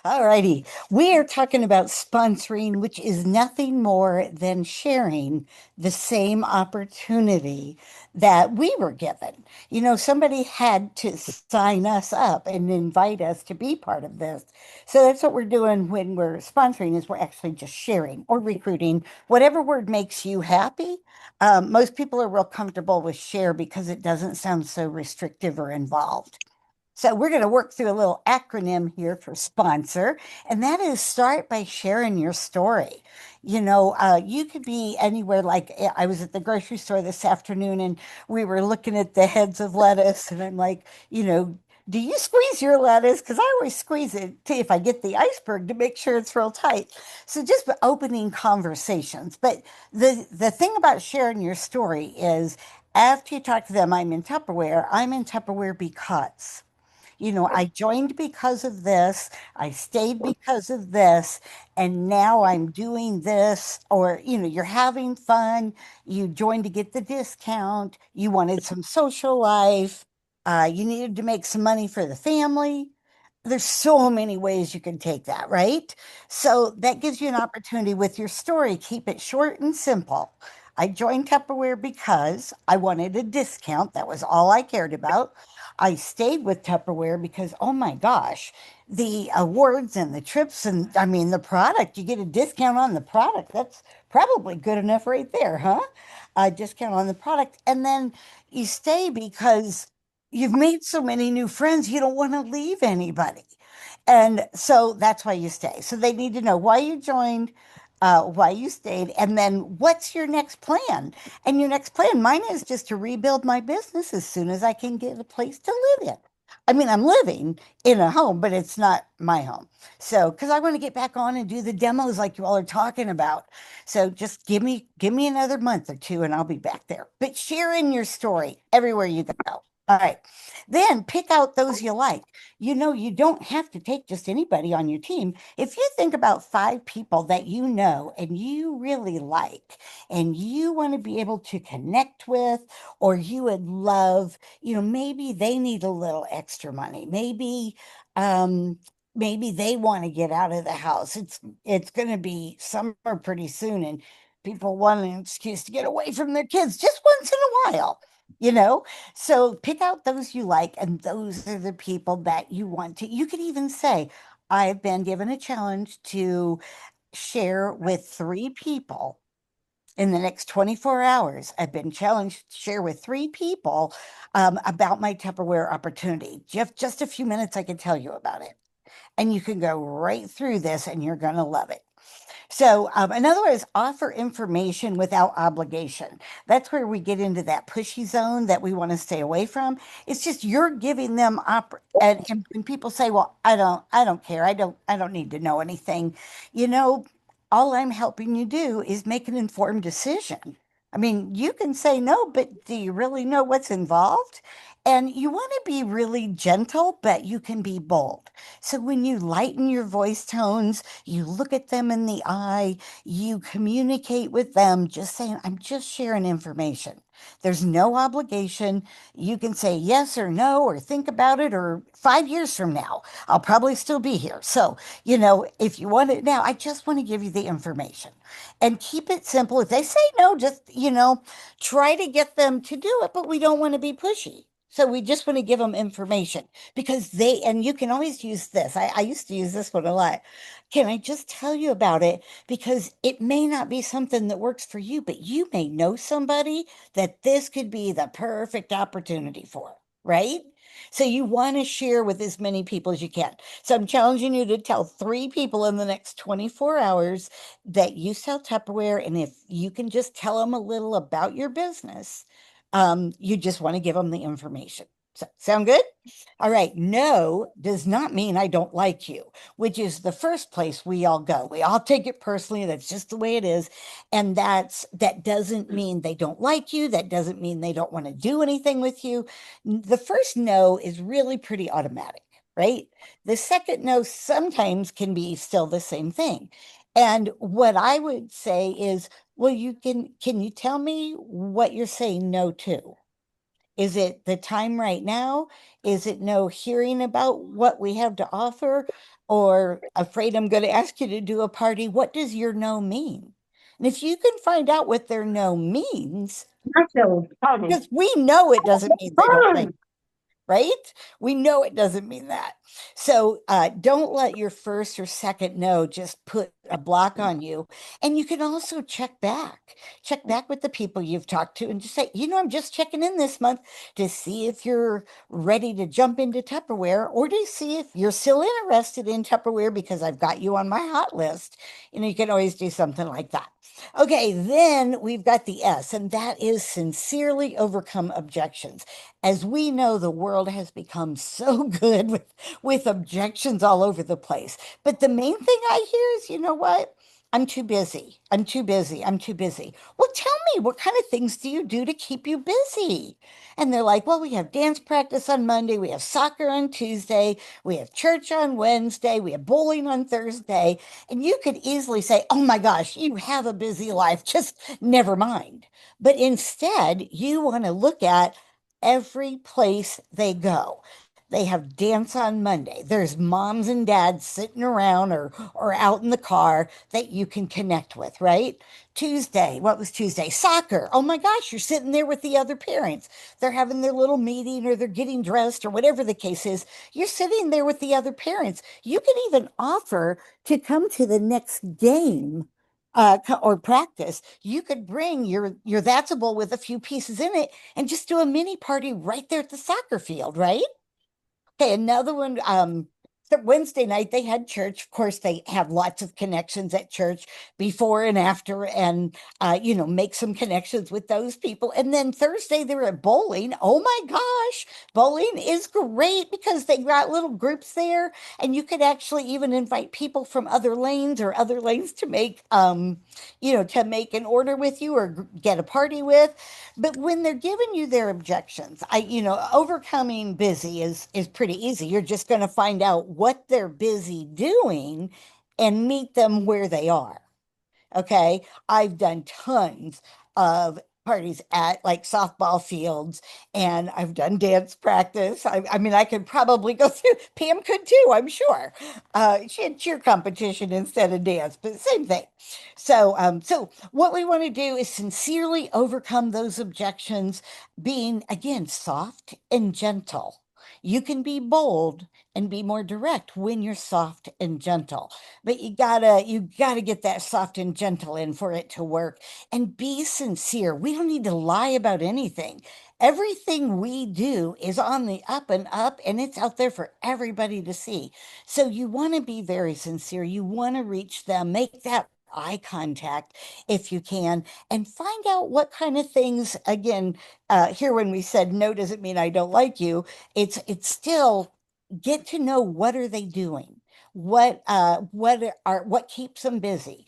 All righty. We are talking about sponsoring, which is nothing more than sharing the same opportunity that we were given. Somebody had to sign us up and invite us to be part of this. So that's what we're doing when we're sponsoring is we're actually just sharing or recruiting, whatever word makes you happy. Most people are real comfortable with share because it doesn't sound so restrictive or involved. So we're going to work through a little acronym here for sponsor, and that is start by sharing your story. You could be anywhere. Like I was at the grocery store this afternoon, and we were looking at the heads of lettuce, and I'm like, do you squeeze your lettuce? Because I always squeeze it to if I get the iceberg to make sure it's real tight. So just opening conversations. But the thing about sharing your story is after you talk to them, I'm in Tupperware. I'm in Tupperware because. I joined because of this, I stayed because of this, and now I'm doing this. Or, you're having fun, you joined to get the discount, you wanted some social life, you needed to make some money for the family. There's so many ways you can take that, right? So that gives you an opportunity with your story. Keep it short and simple. I joined Tupperware because I wanted a discount. That was all I cared about. I stayed with Tupperware because, oh my gosh, the awards and the trips, and I mean, the product, you get a discount on the product. That's probably good enough right there, huh? A discount on the product. And then you stay because you've made so many new friends, you don't want to leave anybody. And so that's why you stay. So they need to know why you joined, why you stayed, and then what's your next plan? And your next plan, mine is just to rebuild my business as soon as I can get a place to live in. I mean, I'm living in a home, but it's not my home. So, because I want to get back on and do the demos like you all are talking about. So just give me another month or two and I'll be back there. But share in your story everywhere you go. All right. Then pick out those you like. You don't have to take just anybody on your team. If you think about five people that you know and you really like, and you want to be able to connect with, or you would love, maybe they need a little extra money. Maybe they want to get out of the house. It's going to be summer pretty soon, and people want an excuse to get away from their kids just once in a while. You know, so pick out those you like, and those are the people that you want to. You could even say, I've been given a challenge to share with three people in the next 24 hours. I've been challenged to share with three people about my Tupperware opportunity. Just a few minutes, I can tell you about it. And you can go right through this and you're going to love it. So, in other words, offer information without obligation. That's where we get into that pushy zone that we want to stay away from. It's just you're giving them and when people say, "Well, I don't care. I don't need to know anything." You know, all I'm helping you do is make an informed decision. I mean, you can say no, but do you really know what's involved? And you want to be really gentle, but you can be bold. So when you lighten your voice tones, you look at them in the eye, you communicate with them, just saying, I'm just sharing information. There's no obligation. You can say yes or no, or think about it, or 5 years from now, I'll probably still be here. So, if you want it now, I just want to give you the information and keep it simple. If they say no, just, try to get them to do it, but we don't want to be pushy. So we just want to give them information because and you can always use this. I used to use this one a lot. Can I just tell you about it? Because it may not be something that works for you, but you may know somebody that this could be the perfect opportunity for, right? So you want to share with as many people as you can. So I'm challenging you to tell three people in the next 24 hours that you sell Tupperware. And if you can just tell them a little about your business, you just want to give them the information. So, sound good? All right. No does not mean I don't like you, which is the first place we all go. We all take it personally. That's just the way it is. And that doesn't mean they don't like you. That doesn't mean they don't want to do anything with you. The first no is really pretty automatic, right? The second no sometimes can be still the same thing. And what I would say is, well, can you tell me what you're saying no to? Is it the time right now? Is it no hearing about what we have to offer? or afraid I'm going to ask you to do a party. What does your no mean? And if you can find out what their no means, That's so funny. because we know it doesn't mean they don't like, Fun. right? We know it doesn't mean that. So don't let your first or second no just put a block on you. And you can also check back with the people you've talked to and just say, I'm just checking in this month to see if you're ready to jump into Tupperware or to see if you're still interested in Tupperware because I've got you on my hot list. You can always do something like that. Okay, then we've got the S, and that is sincerely overcome objections. As we know, the world has become so good with objections all over the place. But the main thing I hear is, you know what? I'm too busy. I'm too busy. I'm too busy. Well, tell me, what kind of things do you do to keep you busy? And they're like, well, we have dance practice on Monday, we have soccer on Tuesday, we have church on Wednesday, we have bowling on Thursday. And you could easily say, oh my gosh, you have a busy life, just never mind. But instead, you want to look at every place they go. They have dance on Monday. There's moms and dads sitting around or out in the car that you can connect with, right? Tuesday, what was Tuesday? Soccer. Oh my gosh, you're sitting there with the other parents. They're having their little meeting or they're getting dressed or whatever the case is. You're sitting there with the other parents. You can even offer to come to the next game or practice. You could bring your that's a bowl with a few pieces in it and just do a mini party right there at the soccer field, right? Okay, another one. So Wednesday night they had church. Of course, they have lots of connections at church before and after, and make some connections with those people. And then Thursday they were at bowling. Oh my gosh, bowling is great because they got little groups there, and you could actually even invite people from other lanes or other lanes to make an order with you or get a party with. But when they're giving you their objections, overcoming busy is pretty easy. You're just going to find out what they're busy doing and meet them where they are. Okay. I've done tons of parties at like softball fields and I've done dance practice. I mean, I could probably go through, Pam could too, I'm sure. She had cheer competition instead of dance, but same thing. So what we want to do is sincerely overcome those objections, being again soft and gentle. You can be bold and be more direct when you're soft and gentle. But you gotta get that soft and gentle in for it to work. And be sincere. We don't need to lie about anything. Everything we do is on the up and up, and it's out there for everybody to see. So you want to be very sincere. You want to reach them, make that eye contact if you can, and find out what kind of things, again, here when we said no doesn't mean I don't like you, it's still get to know what are they doing, what keeps them busy.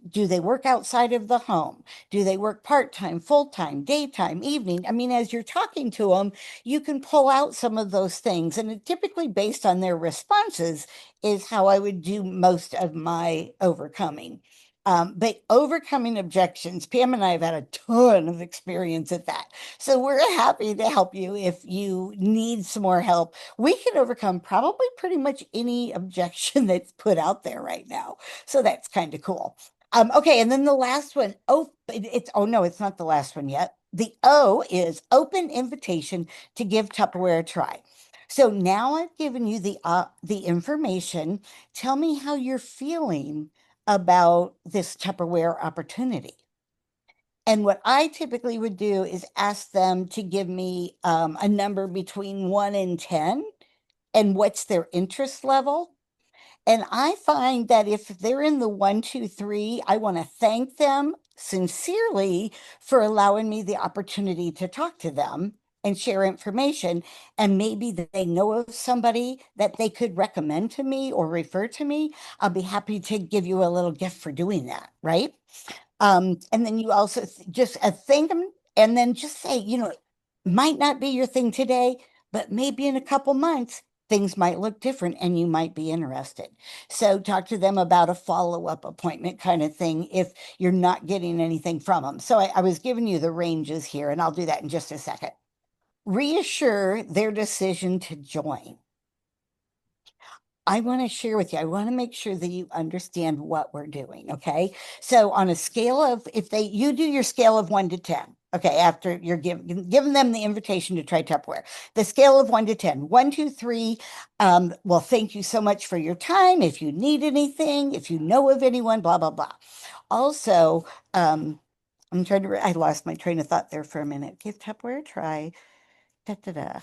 Do they work outside of the home? Do they work part-time, full-time, daytime, evening? I mean, as you're talking to them, you can pull out some of those things, and it typically based on their responses is how I would do most of my overcoming. But overcoming objections, Pam and I have had a ton of experience at that. So we're happy to help you if you need some more help. We can overcome probably pretty much any objection that's put out there right now. So that's kind of cool. Okay, and then the last one. Oh no, it's not the last one yet. The O is open invitation to give Tupperware a try. So now I've given you the information. Tell me how you're feeling about this Tupperware opportunity. And what I typically would do is ask them to give me a number between 1 and 10 and what's their interest level. And I find that if they're in the 1, 2, 3, I want to thank them sincerely for allowing me the opportunity to talk to them and share information. And maybe that they know of somebody that they could recommend to me or refer to me. I'll be happy to give you a little gift for doing that, right? And then you also just thank them and then just say, might not be your thing today, but maybe in a couple months, things might look different and you might be interested. So talk to them about a follow-up appointment kind of thing if you're not getting anything from them. So I was giving you the ranges here, and I'll do that in just a second. Reassure their decision to join. I want to share with you. I want to make sure that you understand what we're doing. Okay. So on a scale of, if they, you do your scale of 1 to 10. Okay. After you're giving them the invitation to try Tupperware, the scale of 1 to 10, 1, 2, 3. Well, thank you so much for your time. If you need anything, if you know of anyone, blah, blah, blah. Also, I'm trying to, I lost my train of thought there for a minute. Give Tupperware a try. Da, da, da.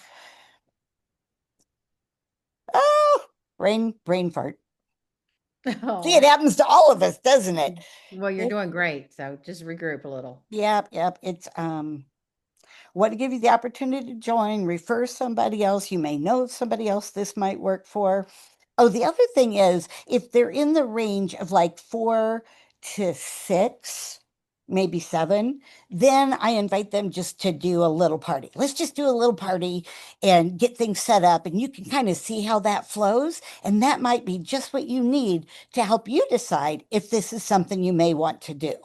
Oh, brain fart. See, it Oh, happens to all of us, doesn't it? well, you're It, doing great. So just regroup a little. yep, yep. It's want to give you the opportunity to join, refer somebody else. You may know somebody else this might work for. Oh, the other thing is if they're in the range of like 4 to 6, maybe 7, then I invite them just to do a little party. Let's just do a little party and get things set up, and you can kind of see how that flows. And that might be just what you need to help you decide if this is something you may want to do.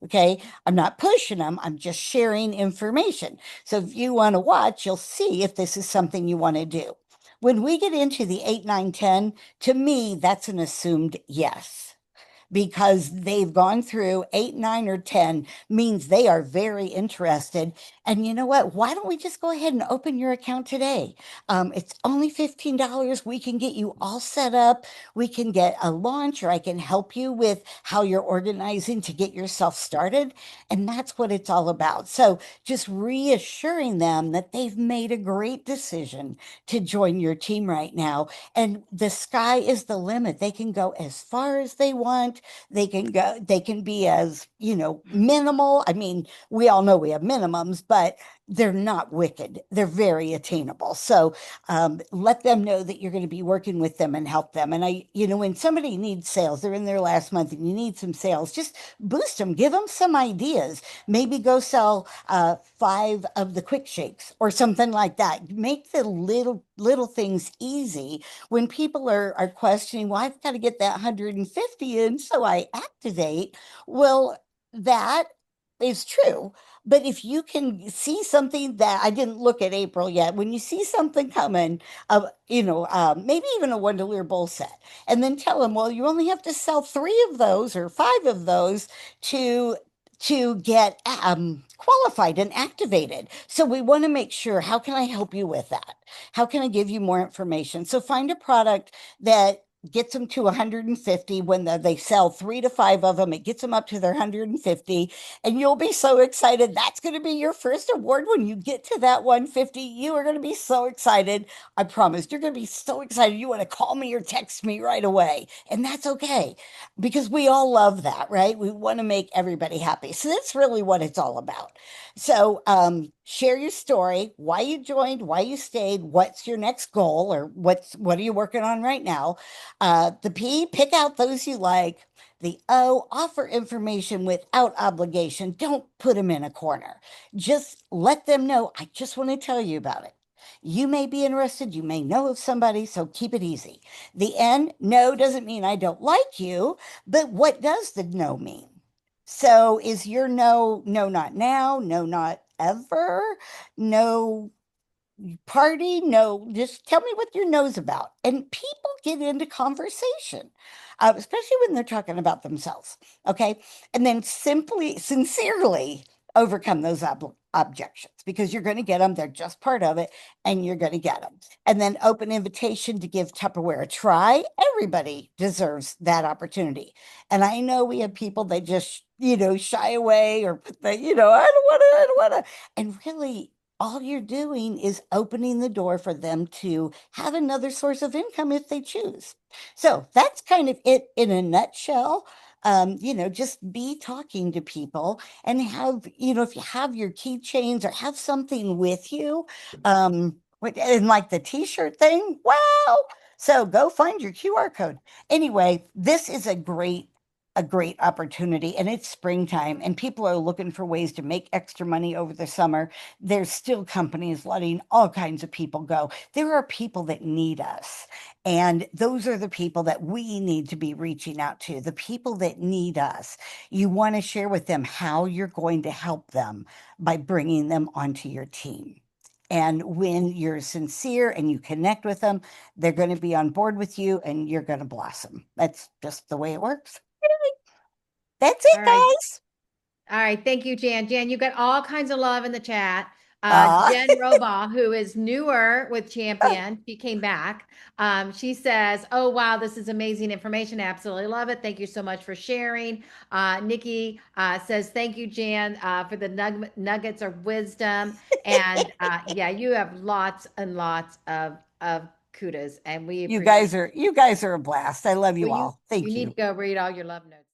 Okay. I'm not pushing them. I'm just sharing information. So if you want to watch, you'll see if this is something you want to do. When we get into the 8, 9, 10, to me, that's an assumed yes because they've gone through 8, 9, or 10 means they are very interested. And you know what? Why don't we just go ahead and open your account today? It's only $15. We can get you all set up. We can get a launch, or I can help you with how you're organizing to get yourself started. And that's what it's all about. So just reassuring them that they've made a great decision to join your team right now. And the sky is the limit. They can go as far as they want. They can be as, minimal. I mean, we all know we have minimums, but they're not wicked. They're very attainable. So let them know that you're going to be working with them and help them. And when somebody needs sales, they're in their last month and you need some sales, just boost them, give them some ideas. Maybe go sell 5 of the quick shakes or something like that. Make the little things easy when people are questioning, well, I've got to get that 150 in, so I activate. Well, that is true. But if you can see something that I didn't look at April yet, when you see something coming, maybe even a Wonder Bowl set, and then tell them, well, you only have to sell 3 of those or 5 of those to get qualified and activated. So we want to make sure, how can I help you with that? How can I give you more information? So find a product that gets them to 150. When they sell 3 to 5 of them, it gets them up to their 150, and you'll be so excited. That's going to be your first award. When you get to that 150, you are going to be so excited. I promise you're going to be so excited you want to call me or text me right away, and that's okay, because we all love that, right? We want to make everybody happy. So that's really what it's all about. So share your story, why you joined, why you stayed, what's your next goal, or what are you working on right now. The P, pick out those you like. The O, offer information without obligation. Don't put them in a corner. Just let them know, I just want to tell you about it. You may be interested, you may know of somebody, so keep it easy. The N, no doesn't mean I don't like you, but what does the no mean? So is your no, no, not now, no, not ever, no party? No, just tell me what your no's about. And people get into conversation, especially when they're talking about themselves. Okay. And then simply, sincerely overcome those objections, because you're going to get them. They're just part of it, and you're going to get them. And then open invitation to give Tupperware a try. Everybody deserves that opportunity. And I know we have people that just, shy away or put the, I don't want to. And really, all you're doing is opening the door for them to have another source of income if they choose. So that's kind of it in a nutshell. Just be talking to people and have, if you have your keychains or have something with you, and like the t-shirt thing, wow. So go find your QR code. Anyway, this is a great opportunity, and it's springtime and people are looking for ways to make extra money over the summer. There's still companies letting all kinds of people go. There are people that need us, and those are the people that we need to be reaching out to, the people that need us. You want to share with them how you're going to help them by bringing them onto your team. And when you're sincere and you connect with them, they're going to be on board with you and you're going to blossom. That's just the way it works. That's it, All right. guys. All right. Thank you, Jan. Jan, you got all kinds of love in the chat. Uh, Jen Robaugh, who is newer with Champion, she came back. She says, "Oh, wow, this is amazing information. Absolutely love it. Thank you so much for sharing." Nikki says, "Thank you, Jan, for the nuggets of wisdom." And yeah, you have lots and lots of kudos, and we appreciate. you guys are a blast. I love Well, you all. you Thank need to you. go read all your love notes.